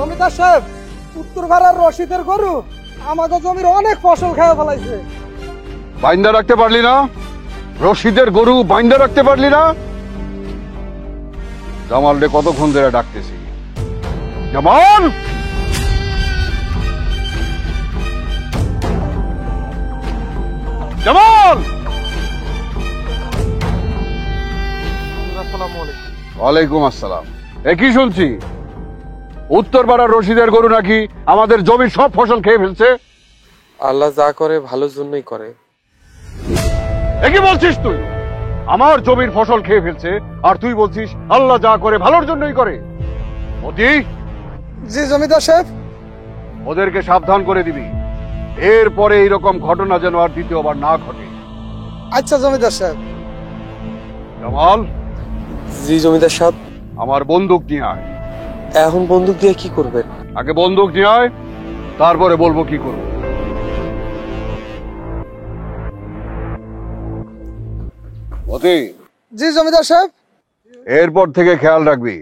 জমিদার সাহেব, উত্তর ভাড়ার রশিদের গরু আমাদের জমির অনেক ফসল খেয়ে ফেলাইছে। বাইন্দা রাখতে পারলি না? রশিদের গরু বাইন্দা রাখতে পারলি না? জামাল রে কতক্ষণ ধরে ডাকতেছি। জামাল, জামাল! ওয়ালাইকুম আসসালাম। একই শুনছি উত্তর পাড়ার রশিদের গরু নাকি আমাদের জমির সব ফসল খেয়ে ফেলছে। আল্লাহ যা করে ভালোর জন্যই করে। একই বলছিস তুই? আমার জমির ফসল খেয়ে ফেলছে আর তুই বলছিস আল্লাহ যা করে ভালোর জন্যই করে। মতি, জি জমিদার সাহেব। ওদেরকে সাবধান করে দিবি, এরপরে এইরকম ঘটনা যেন আর দ্বিতীয়বার না ঘটে। আচ্ছা জমিদার সাহেব। জামাল, জি জমিদার সাহেব। আমার বন্দুক নিয়ে আয়। এখন বন্দুক দিয়ে কি করবেন? আগে বন্দুক নিয়ে আয়, তারপরে বলবো কি করবো। মতি, জি জমিদার সাহেব। এরপর থেকে খেয়াল রাখবি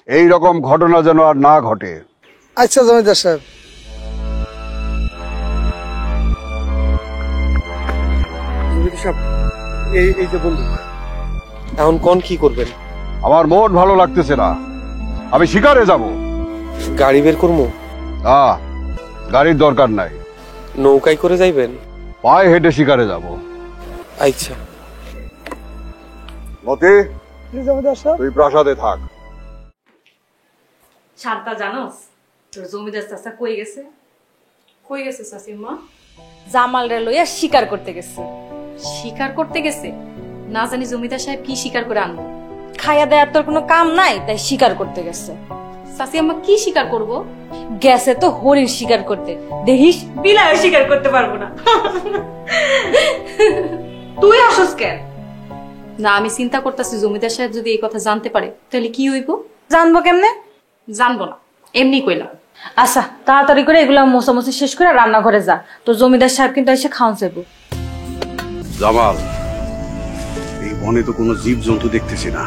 এই রকম ঘটনা যেন আর না ঘটে। আচ্ছা জমিদার সাহেব। জমিদার সাহেব, এই যে বন্দুক, এখন কোন কি করবেন? আমার মন ভালো লাগতেছে না, আমি শিকারে যাব। গাড়ি বের করবো? না, গাড়ির দরকার নাই। নৌকায় করে যাইবেন? পায়ে হেঁটে শিকারে যাব। আচ্ছা। মতি, জি জমিদার সাহেব। তুই প্রাসাদে থাক। শান্তা, জানোস তোর জমিদার চাচা কই গেছে? কই গেছে চাচিমা? জামালরে লইয়া শিকার করতে গেছে। শিকার করতে গেছে? না জানি জমিদার সাহেব কি শিকার করে আনবো। খাইয়া দেয়ার তোর কোনো কাম নাই, তাই শিকার করতে গেছে। চাচিমা কি শিকার করব? গেছে তো হরিণ শিকার করতে, দেখিস বিলায় শিকার করতে পারবো না। তুই আসস কেন? না, আমি চিন্তা করতেছি জমিদার সাহেব যদি এই কথা জানতে পারে তাহলে কি হইব। জানবো কেমনে? জানবো না, এমনি কইলাম। আচ্ছা, তাড়াতাড়ি করে এগুলা মোছামুছি শেষ করে রান্নাঘরে যা, তো জমিদার সাহেব কিন্তু এসে খাওয়ান চাইবো। জামাল, এই বনে তো কোনো জীব জন্তু দেখতেছি না,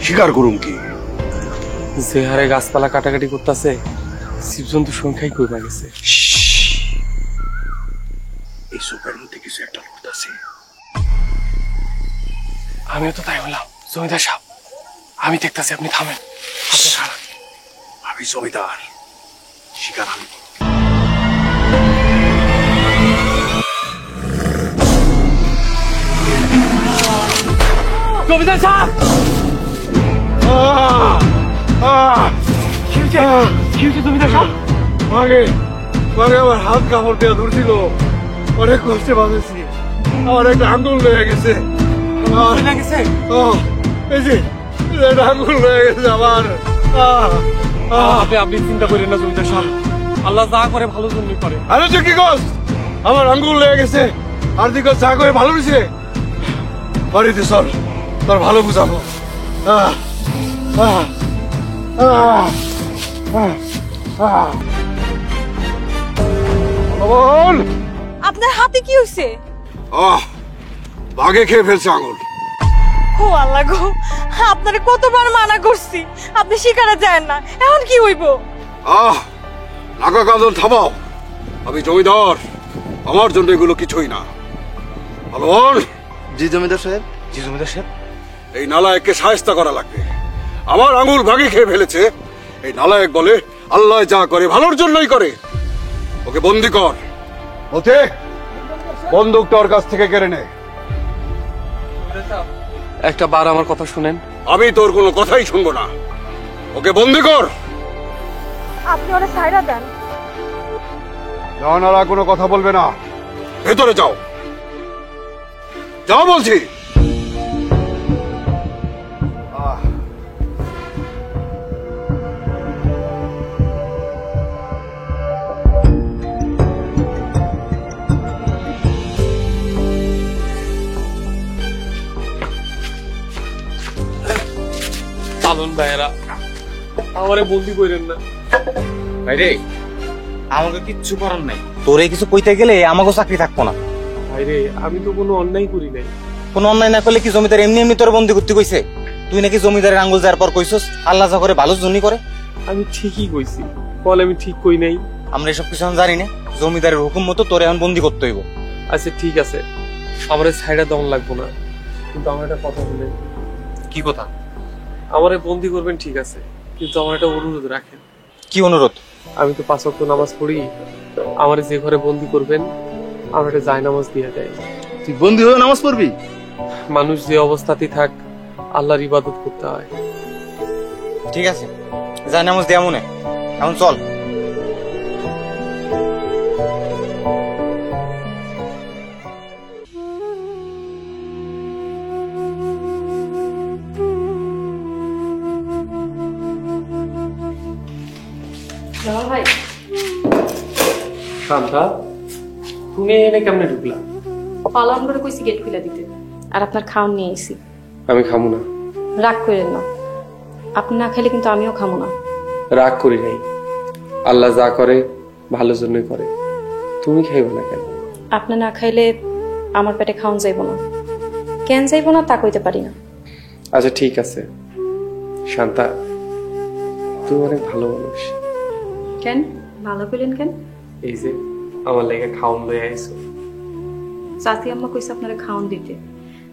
শিকার করুম কি? যে হারে গাছপালা কাটাকাটি করতেছে, জীবজন্তুর সংখ্যাই কমে গেছে। এই সুপের মধ্যে কিছু একটা লড়তেছে। আমিও তো তাই বললাম। জমিদার সাহেব, আমি দেখতেছি, আপনি থামেন। আমি জমিদার, শিকার আমি। জমিদার সাহেব! কি হয়েছে জমিদার সাহেব? আমার হাত কাপড় দেওয়া ধরছিল, অনেক কষ্টে বাঁধেছি, আমার একটা আঙ্গুল লেগে গেছে। এই যে একটা আঙ্গুল লেগে গেছে আমার। আপনি চিন্তা করেন না জমিদার সাহেব, আল্লাহ যা করে ভালোর জন্যই করে। আরে তুই কি কস? আমার আঙ্গুল লেগে গেছে আর তুই যা করে ভালো হয়েছে। বাড়িতে চল, তোর ভালো বুঝাবো। আপনার হাতে কি হয়েছে? বাঘে খেয়ে ফেলছে আঙুল। ও আল্লাহ গো, আপনারে কতবার মানা করছি আপনি শিকারে যায় না, এখন কি হইব? নাকা কাঁদন থামাও, আমি জমিদার, আমার জন্য এগুলো কিছুই না। ভালো। জি জমিদার সাহেব। জি জমিদার সাহেব। এই নালায়েককে শায়েস্তা করা লাগবে। আমার আঙুল ভাগে খেয়ে ফেলেছে, এই নালায়েক বলে আল্লাহ যা করে ভালোর জন্যই করে। ওকে বন্দি কর। ওতে বন্দুকটা ওর কাছ থেকে কেড়ে নে। একটা বার আমার কথা শুনেন। আমি তোর কোনো কথাই শুনবো না, ওকে বন্দি কর। আপনি ওরা সাইরা দেন। জানারা কোনো কথা বলবে না, ভেতরে যাও, যাও বলছি। চালন ভাইয়েরা, আমারে বন্দি করেন না। ভাইরে, আমাকে কিচ্ছু করার নাই। তোরে কিছু কইতে গেলে আমাকে চাকরি থাকবো না। ভাইরে, আমি তো কোনো অন্যায় করি নাই। কোনো অন্যায় না করলে কি জমিদার এমনি এমনি তোর বন্দি করতে কইছে? তুই নাকি জমিদারের আঙ্গুল যাওয়ার পর কইছস আল্লাহ যা করে ভালোর জন্যই করে। আমি ঠিকই কইছি, বল আমি ঠিক কই নাই। আমরা এসব কিছু এখন জানি না, জমিদারের হুকুম মতো তোরে এখন বন্দি করতে হইব। আচ্ছা ঠিক আছে, আমার ছাইড়া দম লাগবো না, কিন্তু আমার একটা কথা বলেন। কি কথা? আমারে বন্দি করবেন ঠিক আছে, কিন্তু আমার একটা অনুরোধ রাখেন। কি অনুরোধ? আমি তো 5 ওয়াক্ত নামাজ পড়ি, আমার যে ঘরে বন্দি করবেন আমার একটা জায়নামাজ দিয়ে দেয়। তুই বন্দি হয়ে নামাজ পড়বি? মানুষ যে অবস্থাতেই থাক আল্লাহর ইবাদত করতে হয়। ঠিক আছে, যাই নামাজ দেয়া মনে। এখন চল। জামাল ভাই, শান্তা, তুমি এনে কেমনে ঢুকলা? পালন করে কইছি গেট খুলে দিতে, আর আপনার খাওয়ান নিয়ে আইছি। আমি খামু না। রাগ করেন না, আপনি না খাইলে কিন্তু আমিও খামো না। রাগ করি নাই, আল্লাহ যা করে ভালোর জন্যই করে। তুমি খাইবে না কেন? আপনি না খাইলে আমার পেটে খাওয়ান যাইব না। কেন যাইব না তা কইতে পারি না। আচ্ছা ঠিক আছে শান্তা, তুমি অনেক ভালো মানুষ। কেন ভালো কইলেন কেন? এই যে আমার লেগে খাওন লয়ে আইছো। চাচি আম্মা কইছে আপনারা খাওয়ান দিতে,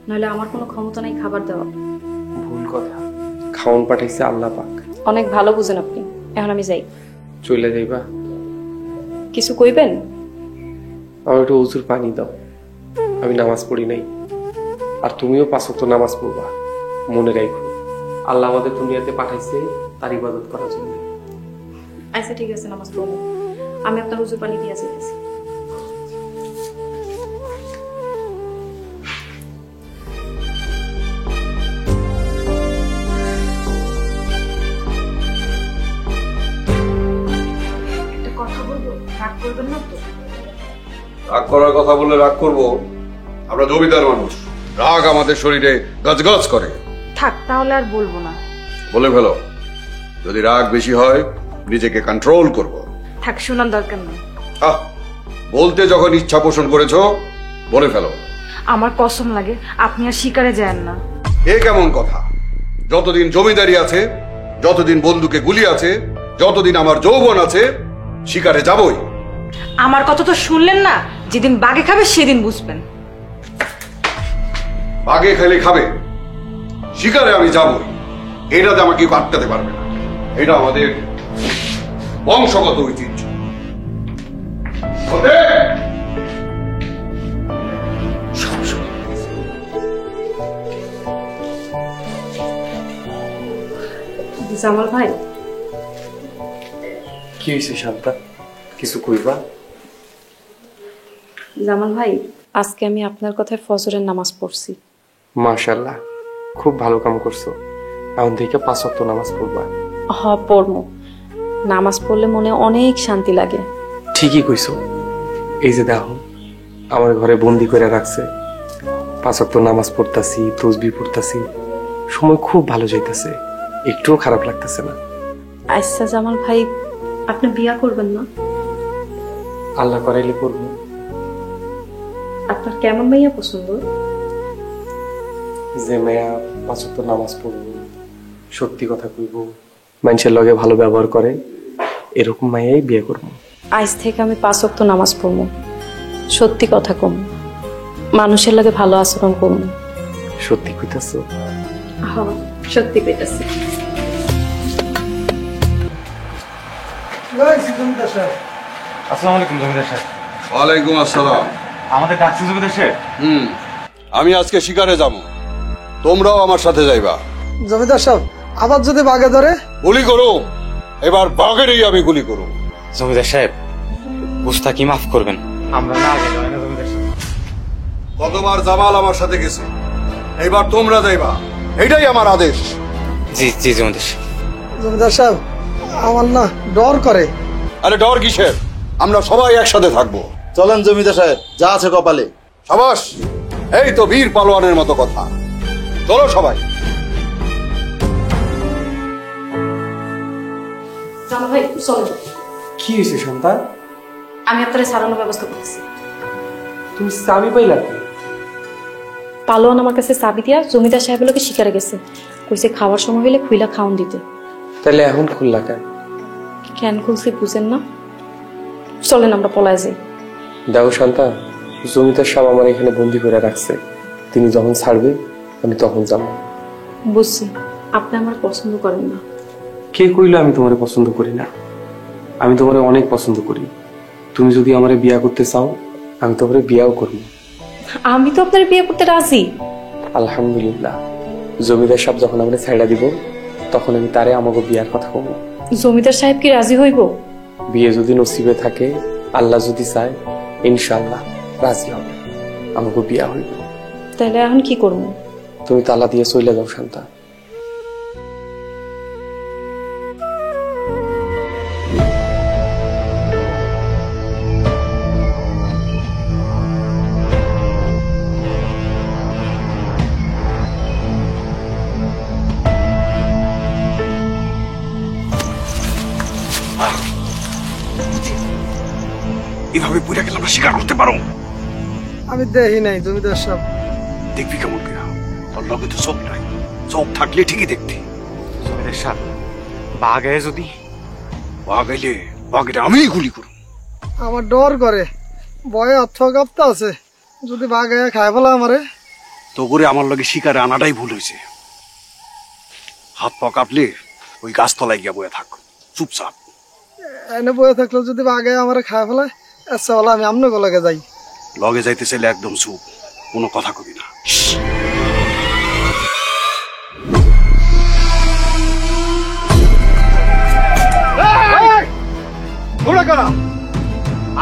নইলে আমার কোনো ক্ষমতা নাই খাবার দেওয়া। ভুল কথা, খাওন পাঠাইছে আল্লাহ পাক। অনেক ভালো বুঝেন আপনি। এখন আমি যাই। চলে যাইবা? কিছু কইবেন? আমার একটু উজুর পানি দাও, আমি নামাজ পড়ি নাই। আর তুমিও 5 ওয়াক্ত নামাজ পড়বা। মনে রাখো আল্লাহ আমাদের দুনিয়াতে পাঠাইছে তার ইবাদত করার জন্য। আচ্ছা ঠিক আছে, নামাজ পড়বো। আমি আপনার উজু পানি দিয়ে যাইতেছি। একটা কথা বলবো, রাগ করবেন না তো? রাগ করার কথা বললে রাগ করব? আমরা জমিদার মানুষ, রাগ আমাদের শরীরে গজগজ করে। থাক, তাহলে আর বলবো না। বলে ফেলো, যদি রাগ বেশি হয় নিজেকে কন্ট্রোল করব। থাক, শোনার দরকার নেই। বলতে যখন ইচ্ছা পোষণ করেছো বলে ফেলো। আমার কসম লাগে আপনি আর শিকারে যান না। এ কেমন কথা? যতদিন জমিদারি আছে, যতদিন বন্দুকে গুলি আছে, যতদিন আমার যৌবন আছে, শিকারে যাবই। আমার কথা তো শুনলেন না? যেদিন বাগে খাবে সেদিন বুঝবেন। বাগে খেলে খাবে, শিকারে আমি যাবই। এটাতে আমাকে কেউ আটকাতে পারবে না। এটা আমাদের বংশগত ঐতিহ্য। ওঠে! জামাল ভাই, কি হয়েছে শান্তা, কিছু কইবা? জামাল ভাই, আজকে আমি আপনার কথায় ফজরের নামাজ পড়ছি। মাশাআল্লাহ, খুব ভালো কাম করছো। এখন থেকে 5 ওয়াক্ত নামাজ পড়বা। হ, পড়মু। নামাজ পড়লে মনে অনেক শান্তি লাগে। ঠিকই কইছো। এই যে দেখো আমার ঘরে বন্দি করে রাখছে, 5 ওয়াক্ত নামাজ পড়তাছি, তাসবিহ পড়তাছি, সময় খুব ভালো যাইতেছে, একটুও খারাপ লাগতেছে না। আচ্ছা জামাল ভাই, আপনি বিয়া করবেন না? আল্লাহ করাইলে করবো। আপনার কেমন মাইয়া পছন্দ? যে মেয়া 5 ওয়াক্ত নামাজ পড়বো, সত্যি কথা কইব, মানুষের লগে ভালো ব্যবহার করে, এরকম মাইয়াই বিয়ে করবো। আজ থেকে আমি 5 ওয়াক্ত নামাজ পড়বো, সত্যি কথা কম, মানুষের লাগে ভালো আচরণ করবো। সত্যি কইতাছো? হ্যাঁ, সত্যি কইতাছি। আসসালামু আলাইকুম জমিদার সাহেব। ওয়ালাইকুম আসসালাম। আমাদের ডাকছে জমিদার সাহেব? আমি আজকে শিকারে যাব, তোমরাও আমার সাথে যাইবা। জমিদার সাহেব, আবার যদি বাগে ধরে? গুলি করো, এবার বাঘেরই আমি গুলি করো। জমিদার সাহেব, গুস্তাকি মাফ করবেন, আমরা না গেলে হয় না জমিদার সাহেব। কতবার জামাল আমার সাথে গেছে, এইবার তোমরা যাইবা, এটাই আমার আদেশ। জি জি জমিদার সাহেব। জমিদার সাহেব, আমার না ডর করে। আরে ডর কিসের, আমরা সবাই একসাথে থাকবো। চলেন জমিদার সাহেব, যা আছে কপালে। সাবাস, এই তো বীর পালোয়ানের মতো কথা। চলো সবাই। জামাল ভাই চলো, কি হয়েছে সন্তান? আমি আপনার সারানোর ব্যবস্থা করতেছি। তুমি চাবি পাইলা? পালোয়ান আমার কাছে চাবি দিয়া জমিদার সাহেবের লোকে শিকারে গেছে, কইছে খাওয়ার সময় হইলে খুইলা খাওন দিতে। তাহলে এখন খুললা কেন? কেন খুলছি বুঝেন না? চলেন আমরা পলায় যাই। দেখো শান্তা, জমিদার সাহেব আমার এখানে বন্দি করে রাখছে। তিনি যখন ছাড়বে আমি তখন যাব। বুঝছি আপনি আমার পছন্দ করেন না। কে কইলো আমি তোমারে পছন্দ করি না? আমি তোমারে অনেক পছন্দ করি। তুমি যদি আমারে বিয়া করতে চাও আমি তোমারে বিয়াও করব। আমি তো আপনার বিয়ে করতে রাজি। আলহামদুলিল্লাহ, জমিদার সাহেব যখন আমারে ছাইড়া দিব তখন আমি তারে আমাকে বিয়ার কথা বলবো। জমিদার সাহেব কি রাজি হইব? বিয়ে যদি নসিবে থাকে, আল্লাহ যদি চায়, ইনশাআল্লাহ রাজি হবে, আমাকে বিয়া হইব। তাহলে এখন কি করবো? তুমি তালা দিয়ে চলে যাও শান্তা। এভাবে পুরা গেলে আমরা স্বীকার করতে পারো? আমি দেখি নাই জমিদার সাহেব। দেখবি কেমন কিনা? তোর লগে তো চোখ নাই, চোখ থাকলে ঠিকই দেখতি। জমিদার সাহেব, বাঘ আয় যদি? বাঘ আইলে বাঘেটা আমিই গুলি করব। আমার ডর করে, ভয়ে অর্থকাপ্তা আছে, যদি বাঘ আয়া খায় ফেলা আমারে। তো করে আমার লগে শিকারে আনাটাই ভুল হয়েছে। হাত পা কাঁপলে ওই গাছতলায় গিয়া বয়ে থাক, চুপচাপ। এনে বয়ে থাকলে যদি বাঘ আয়া আমারে খায় ফেলায়, আচ্ছা বলা আমি আমনে লগে যাই। লগে যাইতে চাইলে একদম চুপ, কোনো কথা কবি না।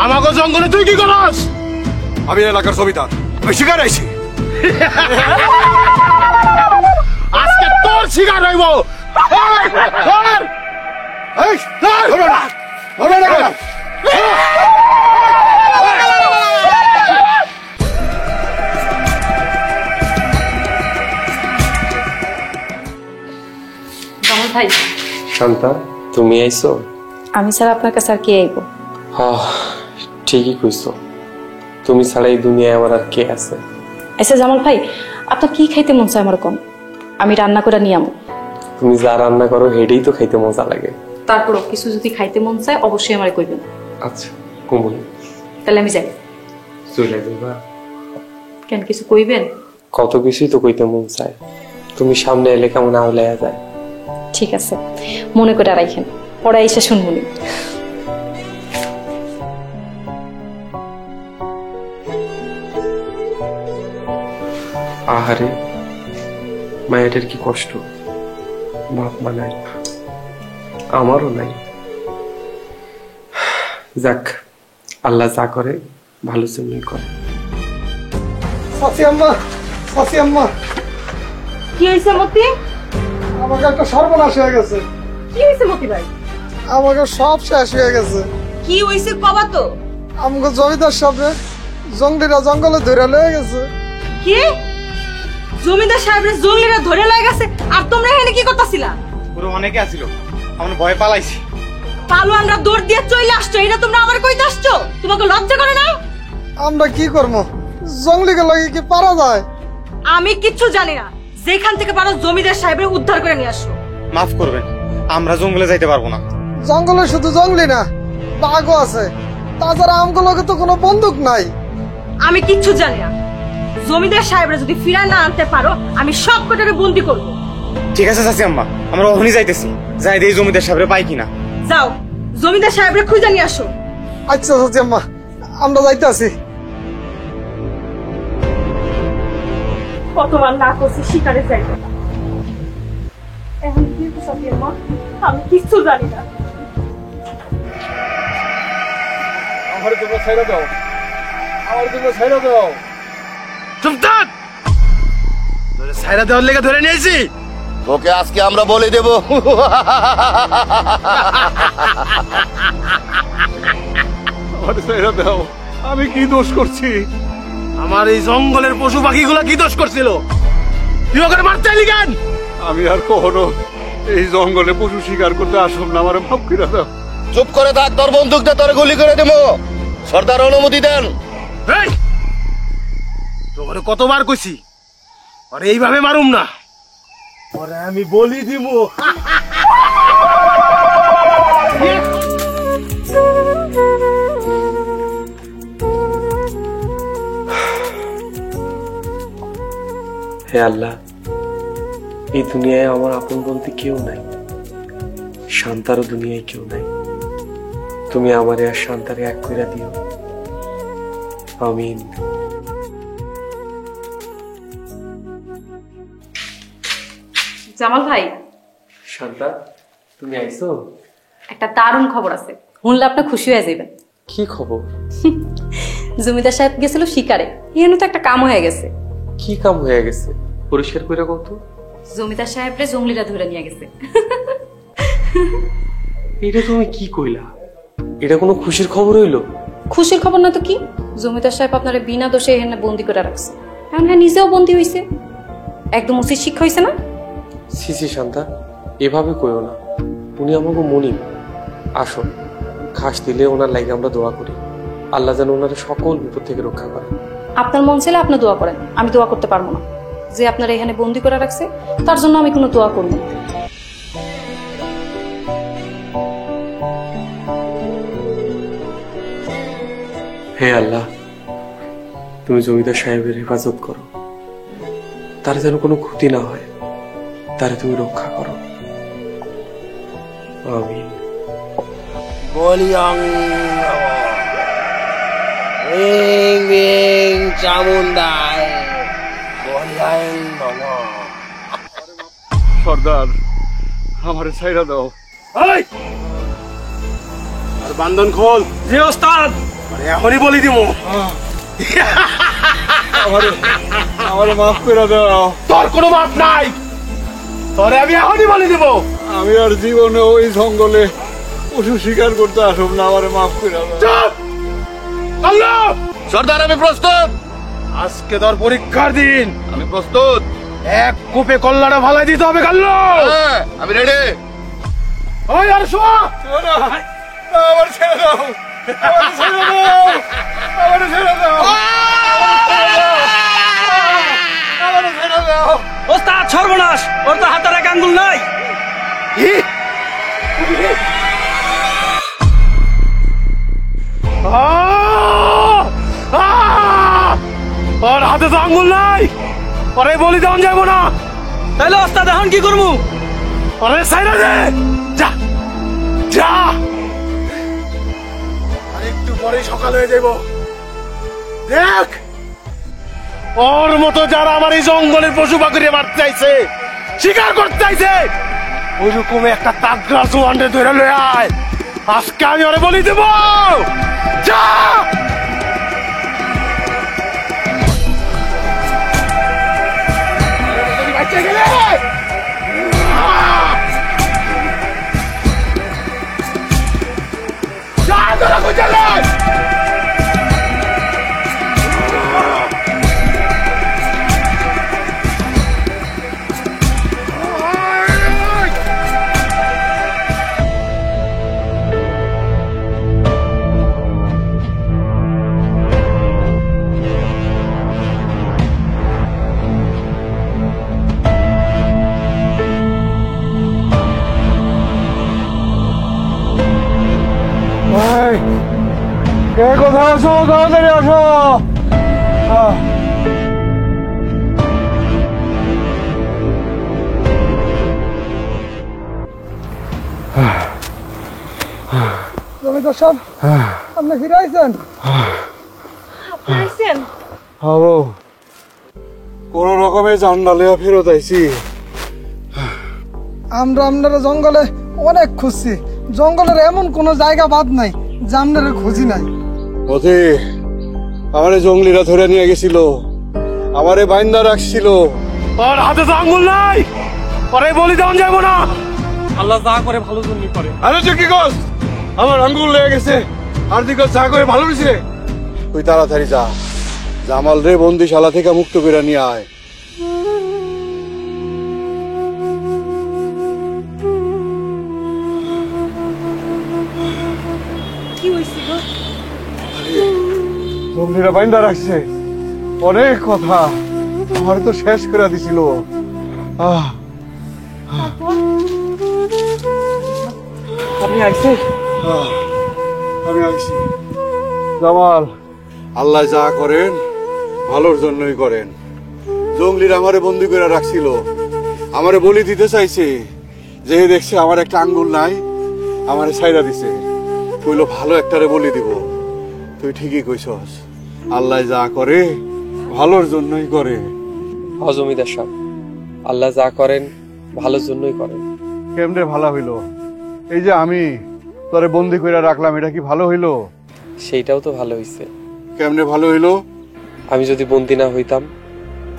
আমাকে জঙ্গলে তুই কি করস? আমি এলাকার জমিদার, আমি শিকার আইছি। আজকে তোর শিকার হইব। জামাল ভাই, শান্তা, তুমি আইছো? আমি স্যার আপনার কাছে আর কে আইব? হ্যাঁ, ঠিকই কইছো। তুমি ছাড়া এই দুনিয়ায় আমার আর কে আছে? আচ্ছা জামাল ভাই, আপনার কি খাইতে মন চায় আমার কম? আমি রান্না করে নিয়ে আমো। তুমি যা রান্না করো হেডেই তো খাইতে মজা লাগে। তারপরও কিছু যদি খাইতে মন চায় অবশ্যই আমারে কইবেন। আচ্ছা কমল, তাহলে আমি যাই। চলে যাবা? কেন, কিছু কইবেন? কত কিছুই তো কইতে মন চায়, তুমি সামনে এলে কেমন আওলাইয়া যায়। ঠিক আছে, মনে করে রাখেন, পরে এসে শুনবনি। আহারে, মায়ের কি কষ্ট, বাপ মা নাই, আমারও নাই। যাক, আল্লাহ যা করে ভালো জন্যই করে। সাসি আম্মা, সাসি আম্মা, কি হয়েছে মতি? আমাকে একটা সর্বনাশ হয়ে গেছে। কি হয়েছে মতি ভাই? আমাকে সব শেষ হয়ে গেছে। কি হয়েছে কবা তো? আমাকে জমিদার সাহেব জঙ্গলিরা জঙ্গলে ধরে লয়ে গেছে। কি? জমিদার সাহেবের জঙ্গলিরা ধরে লয়ে গেছে আর তোমরা এখানে কি করতেছিলা? পুরো অনেকে আসিল, আমরা ভয় পালাইছি। পালোয়ানরা দৌড় দিয়ে চলে আসছো, এটা তোমরা আবার কইতে আসছো? তোমাকে লজ্জা করে না? আমরা কি করবো, জঙ্গলিকে লাগে কি পারা যায়? আমি কিচ্ছু জানি না, যেখান থেকে পারো জমিদার সাহেবের উদ্ধার করে নিয়ে আসো। মাফ করবেন, আমরা জঙ্গলে যাইতে পারবো না। জঙ্গলে শুধু জঙ্গলি না, বাঘও আছে। তাছাড়া আমগুলোকে তো কোনো বন্দুক নাই। আমি কিচ্ছু জানি না, জমিদার সাহেবরা যদি ফিরায় না আনতে পারো আমি সব কটারে বন্দি করবো। ঠিক আছে চাচি আম্মা, আমরা ওখানে যাইতেছি, যাই দিয়ে জমিদার সাহেবরে পাই কিনা। যাও, জমিদার সাহেবরে খুঁজে নিয়ে আসো। আচ্ছা সাসি আম্মা, আমরা যাইতে আছি। কতবার না করছি শিকারে যাইতে না, এখন কি সাথে মা, আমি কিচ্ছু জানি না। আমার তোমরা ছাইড়া দাও, আমার তোমরা ছাইড়া দাও। চুপ থাক, তোরে ছাইড়া দেওয়ার লেগে ধরে নিয়েছি। ওকে আজকে আমরা বলে দেব। আমার ছাইড়া দাও, আমি কি দোষ করছি? আমার এই জঙ্গলের পশু পাখিগুলা কি দোষ করছিল? তুই ওকে মারতে চাইলি কেন? আমি আর কখনো এই জঙ্গলে পশু শিকার করতে আসব না, আমার মাফ করে দাও। চুপ করে থাক, তোর বন্দুক দিয়ে তোর গুলি করে দেবো। সর্দার অনুমতি দেন। এই, তোরে কতবার কইছি আর এইভাবে মারুম না, ওরে আমি বলি দিমু। হে আল্লাহ, এই দুনিয়ায় আমার আপন বলতে কেউ নাই, শান্তারও দুনিয়ায় কেউ নাই। তুমি আমারে আর শান্তারে এক কইরা দিও, আমিন। জামাল ভাই, শান্তা, তুমি আইছো? একটা দারুণ খবর আছে, শুনলে আপনি খুশি হয়ে যাবেন। কি খবর? জমিদার সাহেব গেছিল শিকারে, এখানে তো একটা কাম হয়ে গেছে। কি কাম হয়ে গেছে? পরিষ্কার কইরা কত? জমিদার সাহেবরে জঙ্গলিরা ধরে নিয়ে গেছে। এটা তুমি কি কইলা? এটা কোনো খুশির খবর হইলো? খুশির খবর না তো কি, জমিদার সাহেব আপনারা বিনা দোষে এখানে বন্দি করে রাখছে, এখন হ্যাঁ নিজেও বন্দি হয়েছে। একদম উচিত শিক্ষা হয়েছে না? সিসি শান্তা, এভাবে কইও না, উনি আমাকে মনিব। আসো, খাস দিলে ওনার লাগে আমরা দোয়া করি, আল্লাহ যেন ওনার সকল বিপদ থেকে রক্ষা করে। আপনার মন চাইলে আপনি দোয়া করেন, আমি দোয়া করতে পারবো না। যে আপনারা এখানে বন্দি করে রাখছে তার জন্য আমি কোনো দোয়া করব না। হে আল্লাহ, তুমি জমিদার সাহেবের হেফাজত করো, তার যেন কোনো ক্ষতি না হয়, তারে তুমি রক্ষা করো, আমিন। বলিয়াং রিং রিং চামুন্ডায় বলিয়াং নমঃ। সর্দার, আমারে ছাইরা দাও। এই আর বান্ধন খোল। জি ওস্তাদ। আরে এখনই বলি দিমু। আমারে মাফ করে দাও। তোর কোনো মাপ নাই, তোরে আমি এখনই বলি দিব। আমি আর জীবনে ওই জঙ্গলে পশু শিকার করতে আসব না, আমারে মাফ করে দাও। চুপ! আল্লাহ! সর্দার, আমি প্রস্তুত। আজকে তোর পরীক্ষার দিন। আমি প্রস্তুত। এক কূপে কল্লাটা ভালাই দিতে হবে কাল্লো। আমি রেডি। ওই আর শোয়া। আমার ছেড়ে দাও, আমার ছেড়ে দাও, আমার ছেড়ে দাও, আমার ছেড়ে দাও। ওস্তাদ সর্বনাশ, ওর তো হাতের এক আঙ্গুল নাই। কি? ওর হাতে তো আঙ্গুল নাই, ওরে বলি দেওয়া যাবো না। তাহলে ওস্তাদ এখন কি করবো? ওরে সাইরা দে, যা যা। আর একটু পরে সকাল হয়ে যাবো। দেখ, ওর মতো যারা আমার এই জঙ্গলের পশু পাখিরে মারতে চাইছে, শিকার করতে চাইছে, ওইরকম একটা তাগড়া জোয়ানরে ধরে লয়ে আয়। আজকে আমি ওরে বলি দেব, যা। বাচ্চা গেলে যা, তোরা কোথায় গেলে? কে কোথায় আছো? তাড়াতাড়ি আসো। জমিদার সাহেব, আপনি ফিরে আইছেন? আপনি আইছেন? হবো, কোন রকমে জান্ডালিয়া ফেরত আইছি। আমরা আপনারা জঙ্গলে অনেক খুঁজছি, জঙ্গলের এমন কোনো জায়গা বাদ নাই যা আপনারা খুঁজি নাই। ওতে আমারে জঙ্গলিরা ধরে নিয়ে গেছিল, আমারে বাইন্দা রাখছিল। ওর হাতে তো আঙ্গুল নাই, ওরে বলি দেওয়া যাবো না। আল্লাহ যা করে ভালো জন্যই করে। আরে তুই কি কস? আমার আঙ্গুল লেগে গেছে, আর দিকে চা করে ভালো হয়েছে। তুই তাড়াতাড়ি যা, জামাল রে বন্দিশালা থেকে মুক্ত করে নিয়ে আয়। কি হইছে গো? জঙ্গলিরা বাইন্দা রাখছে, অনেক কথা আমার তো শেষ করে দিছিল। আপনি আইছে? আমি আইছি। জামাল, আল্লাহ যা করেন ভালোর জন্যই করেন। জঙ্গলির আমারে বন্দি করে রাখছিল, আমারে বলি দিতে চাইছে, যে দেখছে আমার একটা আঙ্গুল নাই, আমারে ছাইরা দিছে, কইলো ভালো একটারে বলি দিব। তুই ঠিকই কইছস, আল্লাহ যা করে ভালোর জন্যই করে। জমিদার সাহেব, আল্লাহ যা করেন ভালোর জন্যই করেন। কেমনে ভালো হইলো? এই যে আমি তোরে বন্দি করে রাখলাম, এটা কি ভালো হইলো? সেইটাও তো ভালো হইছে। কেমনে ভালো হইলো? আমি যদি বন্দি না হইতাম,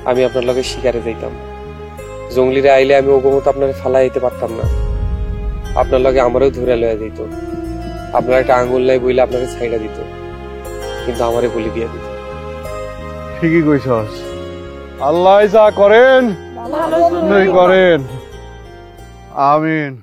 আমি আপনার লগে শিকারে যাইতাম। জঙ্গলিরে আইলে আমি ওগো মতো আপনাকে ফালাই দিতে পারতাম না, আপনার লগে আমারও ধরে লয়ে দিত। আপনার একটা আঙ্গুল নাই বইলে আপনাকে ছাইড়া দিত, কিন্তু আমারে বলি দিয়ে দিত। ঠিকই কইছস, আল্লাহ যা করেন ভালোই করেন। আমিন।